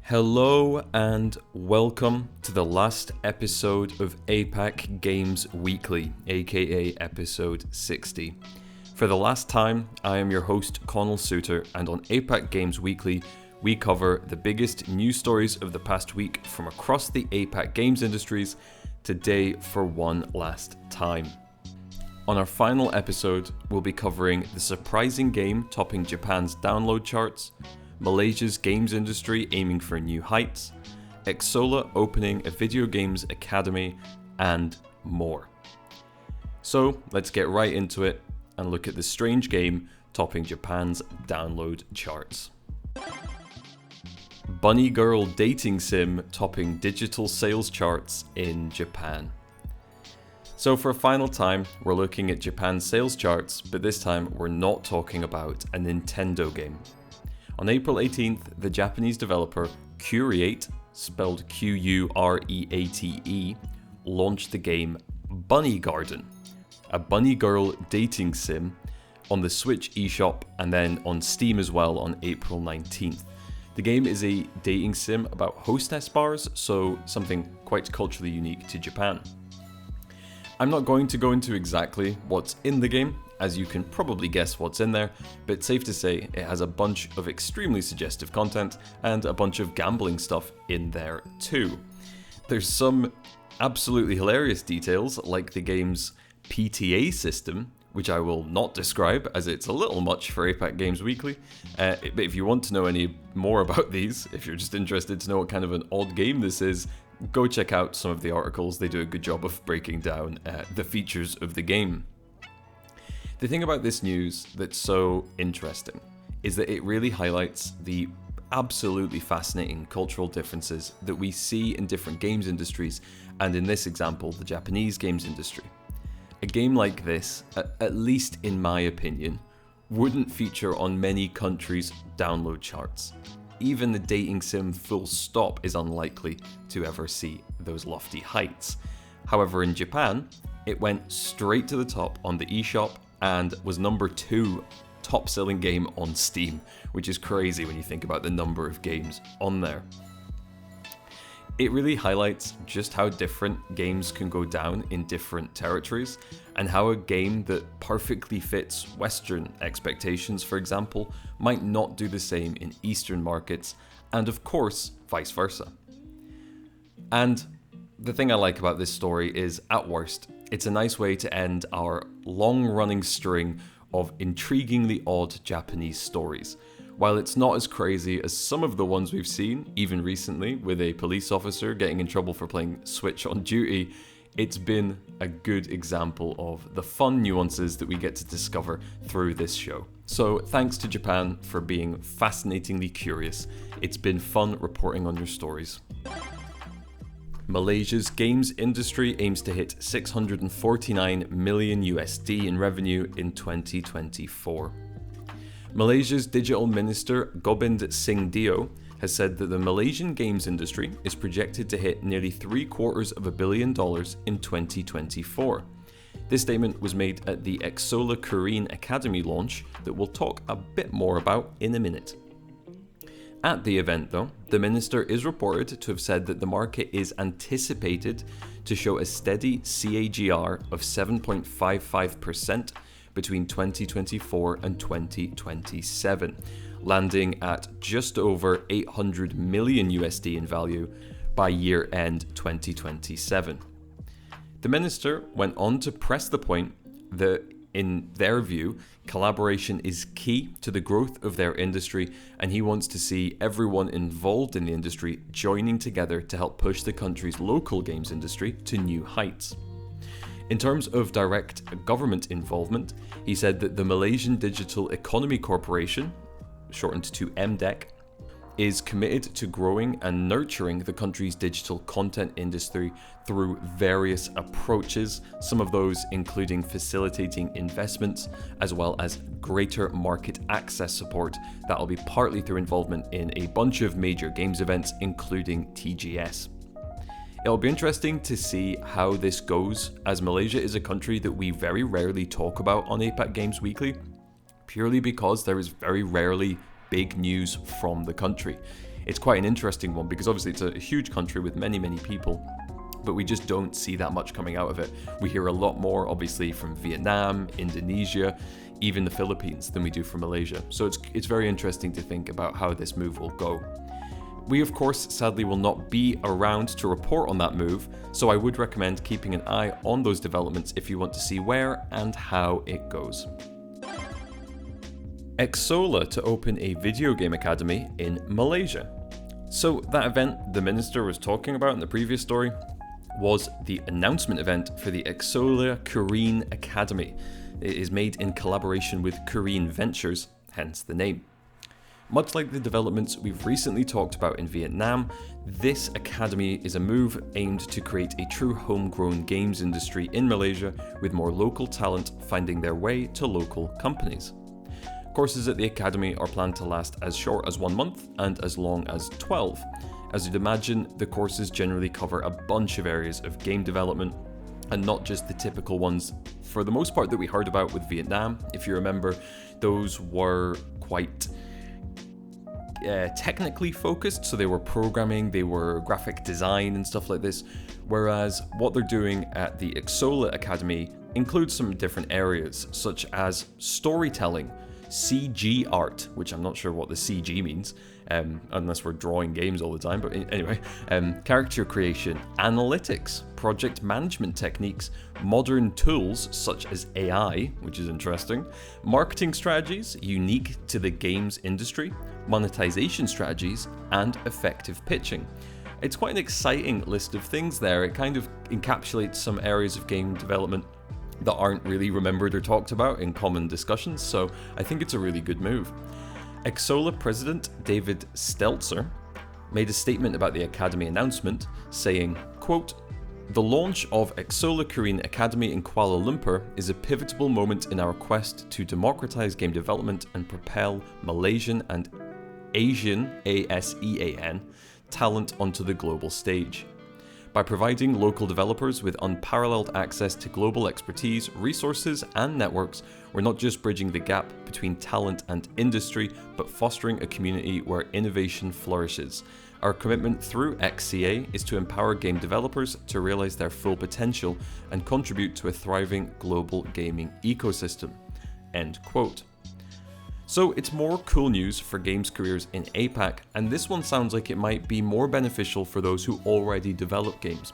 Hello and welcome to the last episode of APAC Games Weekly, aka episode 60. For the last time, I am your host Connell Suter, and on APAC Games Weekly, we cover the biggest news stories of the past week from across the APAC games industries, today for one last time. On our final episode, we'll be covering the surprising game topping Japan's download charts, Malaysia's games industry aiming for new heights, Xsolla opening a video games academy, and more. So let's get right into it and look at the strange game topping Japan's download charts. Bunny Girl dating sim topping digital sales charts in Japan. So for a final time, we're looking at Japan's sales charts, but this time we're not talking about a Nintendo game. On April 18th, the Japanese developer Qreate, spelled Qureate, launched the game Bunny Garden, a bunny girl dating sim, on the Switch eShop and then on Steam as well on April 19th. The game is a dating sim about hostess bars, so something quite culturally unique to Japan. I'm not going to go into exactly what's in the game, as you can probably guess what's in there, but safe to say it has a bunch of extremely suggestive content and a bunch of gambling stuff in there too. There's some absolutely hilarious details like the game's PTA system, which I will not describe as it's a little much for APAC Games Weekly, but if you want to know any more about these, if you're just interested to know what kind of an odd game this is, go check out some of the articles. They do a good job of breaking down the features of the game. The thing about this news that's so interesting is that it really highlights the absolutely fascinating cultural differences that we see in different games industries, and in this example, the Japanese games industry. A game like this, at least in my opinion, wouldn't feature on many countries' download charts. Even the dating sim full stop is unlikely to ever see those lofty heights. However, in Japan, it went straight to the top on the eShop and was number 2 top-selling game on Steam, which is crazy when you think about the number of games on there. It really highlights just how different games can go down in different territories, and how a game that perfectly fits Western expectations, for example, might not do the same in Eastern markets, and of course, vice versa. And the thing I like about this story is, at worst, it's a nice way to end our long-running string of intriguingly odd Japanese stories. While it's not as crazy as some of the ones we've seen, even recently, with a police officer getting in trouble for playing Switch on duty, it's been a good example of the fun nuances that we get to discover through this show. So thanks to Japan for being fascinatingly curious. It's been fun reporting on your stories. Malaysia's games industry aims to hit 649 million USD in revenue in 2024. Malaysia's digital minister Gobind Singh Dio has said that the Malaysian games industry is projected to hit nearly $750 million in 2024. This statement was made at the Xsolla Korean Academy launch that we'll talk a bit more about in a minute. At the event, though, the minister is reported to have said that the market is anticipated to show a steady CAGR of 7.55% between 2024 and 2027, landing at just over 800 million USD in value by year-end 2027. The minister went on to press the point that, in their view, collaboration is key to the growth of their industry, and he wants to see everyone involved in the industry joining together to help push the country's local games industry to new heights. In terms of direct government involvement, he said that the Malaysian Digital Economy Corporation, shortened to MDEC, is committed to growing and nurturing the country's digital content industry through various approaches, some of those including facilitating investments as well as greater market access support that will be partly through involvement in a bunch of major games events, including TGS. It'll be interesting to see how this goes, as Malaysia is a country that we very rarely talk about on APAC Games Weekly, purely because there is very rarely big news from the country. it's quite an interesting one because obviously it's a huge country with many people, but we just don't see that much coming out of it. We hear a lot more obviously from Vietnam, Indonesia, even the Philippines than we do from Malaysia. So it's very interesting to think about how this move will go. We of course sadly will not be around to report on that move, so I would recommend keeping an eye on those developments if you want to see where and how it goes. Xsolla to open a video game academy in Malaysia. So that event the minister was talking about in the previous story was the announcement event for the Xsolla Korean Academy. It is made in collaboration with Korean Ventures, hence the name. Much like the developments we've recently talked about in Vietnam, this academy is a move aimed to create a true homegrown games industry in Malaysia with more local talent finding their way to local companies. Courses at the academy are planned to last as short as 1 month and as long as 12. As you'd imagine, the courses generally cover a bunch of areas of game development, and not just the typical ones for the most part that we heard about with Vietnam. If you remember, those were quite technically focused, so they were programming, they were graphic design and stuff like this, whereas what they're doing at the Xsolla Academy includes some different areas such as storytelling, CG art, which I'm not sure what the CG means, unless we're drawing games all the time, but anyway, character creation, analytics, project management techniques, modern tools such as AI, which is interesting, marketing strategies unique to the games industry, monetization strategies, and effective pitching. It's quite an exciting list of things there. It kind of encapsulates some areas of game development that aren't really remembered or talked about in common discussions, so I think it's a really good move. Xsolla president David Stelzer made a statement about the academy announcement, saying, quote, "The launch of Xsolla Korean Academy in Kuala Lumpur is a pivotal moment in our quest to democratize game development and propel Malaysian and Asian ASEAN talent onto the global stage. By providing local developers with unparalleled access to global expertise, resources, and networks, we're not just bridging the gap between talent and industry, but fostering a community where innovation flourishes. Our commitment through XCA is to empower game developers to realize their full potential and contribute to a thriving global gaming ecosystem." End quote. So it's more cool news for games careers in APAC, and this one sounds like it might be more beneficial for those who already develop games.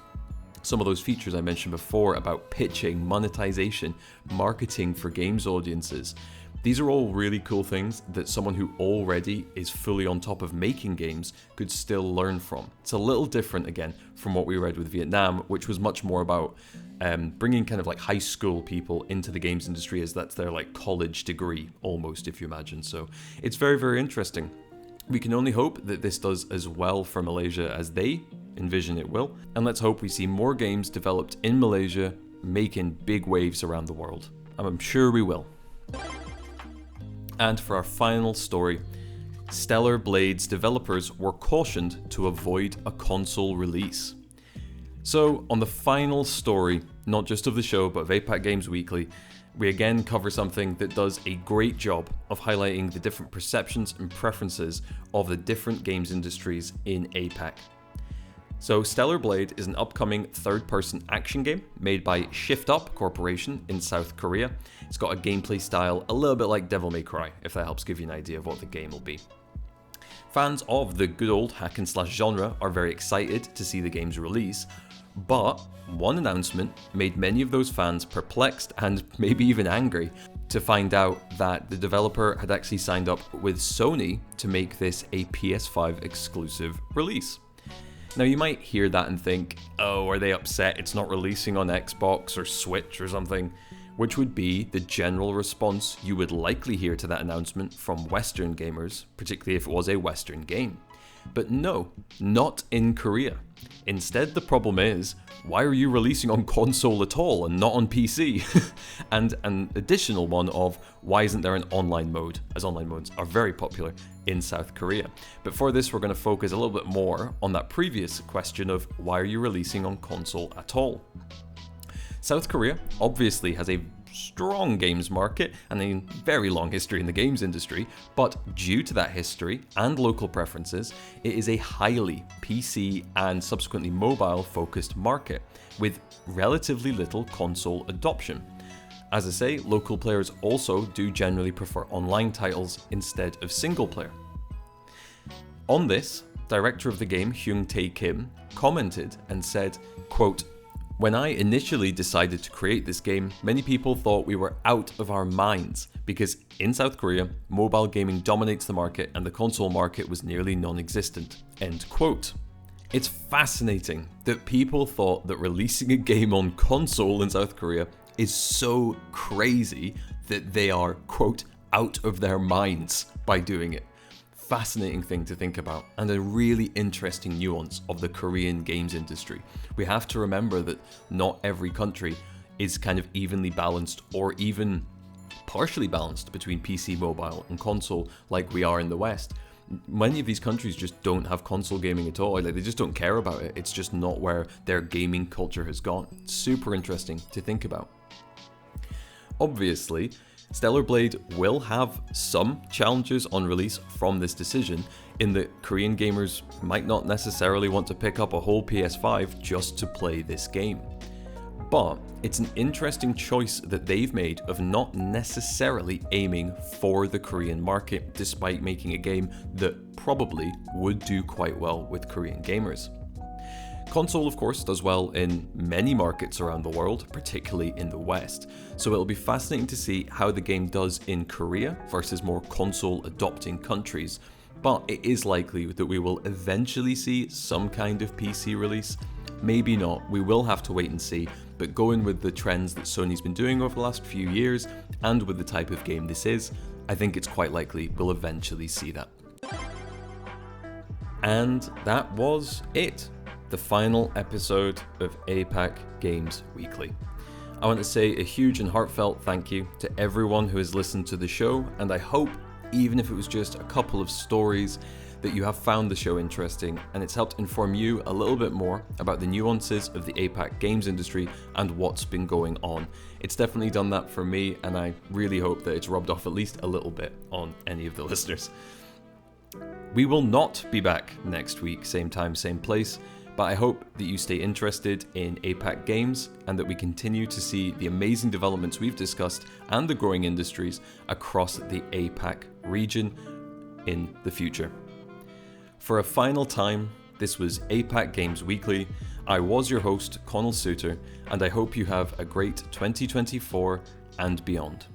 Some of those features I mentioned before about pitching, monetization, marketing for games audiences, these are all really cool things that someone who already is fully on top of making games could still learn from. It's a little different again from what we read with Vietnam, which was much more about bringing kind of like high school people into the games industry, as that's their like college degree almost, if you imagine. So it's very interesting. We can only hope that this does as well for Malaysia as they envision it will, and let's hope we see more games developed in Malaysia making big waves around the world. I'm sure we will. And for our final story, Stellar Blade's developers were cautioned to avoid a console release. So on the final story, not just of the show, but of APAC Games Weekly, we again cover something that does a great job of highlighting the different perceptions and preferences of the different games industries in APAC. So Stellar Blade is an upcoming third-person action game made by Shift Up Corporation in South Korea. It's got a gameplay style a little bit like Devil May Cry, if that helps give you an idea of what the game will be. Fans of the good old hack and slash genre are very excited to see the game's release, but one announcement made many of those fans perplexed and maybe even angry to find out that the developer had actually signed up with Sony to make this a PS5 exclusive release. Now you might hear that and think, oh, are they upset it's not releasing on Xbox or Switch or something? Which would be the general response you would likely hear to that announcement from Western gamers, particularly if it was a Western game. But no, not in Korea. Instead, the problem is, why are you releasing on console at all and not on PC? And an additional one of, why isn't there an online mode, as online modes are very popular in South Korea. But for this, we're going to focus a little bit more on that previous question of, why are you releasing on console at all? South Korea obviously has a strong games market and a very long history in the games industry, but due to that history and local preferences, it is a highly PC and subsequently mobile focused market with relatively little console adoption. As I say, local players also do generally prefer online titles instead of single player. On this, director of the game Hyung Tae Kim commented and said, quote, "When I initially decided to create this game, many people thought we were out of our minds because in South Korea, mobile gaming dominates the market and the console market was nearly non-existent." End quote. It's fascinating that people thought that releasing a game on console in South Korea is so crazy that they are, quote, out of their minds by doing it. Fascinating thing to think about, and a really interesting nuance of the Korean games industry. We have to remember that not every country is kind of evenly balanced or even partially balanced between PC, mobile, and console like we are in the West. Many of these countries just don't have console gaming at all. Like, they just don't care about it. It's just not where their gaming culture has gone. Super interesting to think about. Obviously, Stellar Blade will have some challenges on release from this decision, in that Korean gamers might not necessarily want to pick up a whole PS5 just to play this game. But it's an interesting choice that they've made of not necessarily aiming for the Korean market, despite making a game that probably would do quite well with Korean gamers. Console, of course, does well in many markets around the world, particularly in the West, so it'll be fascinating to see how the game does in Korea versus more console-adopting countries, but it is likely that we will eventually see some kind of PC release. Maybe not, we will have to wait and see, but going with the trends that Sony's been doing over the last few years, and with the type of game this is, I think it's quite likely we'll eventually see that. And that was it. The final episode of APAC Games Weekly. I want to say a huge and heartfelt thank you to everyone who has listened to the show, and I hope, even if it was just a couple of stories, that you have found the show interesting and it's helped inform you a little bit more about the nuances of the APAC games industry and what's been going on. It's definitely done that for me, and I really hope that it's rubbed off at least a little bit on any of the listeners. We will not be back next week, same time, same place. But I hope that you stay interested in APAC Games and that we continue to see the amazing developments we've discussed and the growing industries across the APAC region in the future. For a final time, this was APAC Games Weekly. I was your host, Connell Suter, and I hope you have a great 2024 and beyond.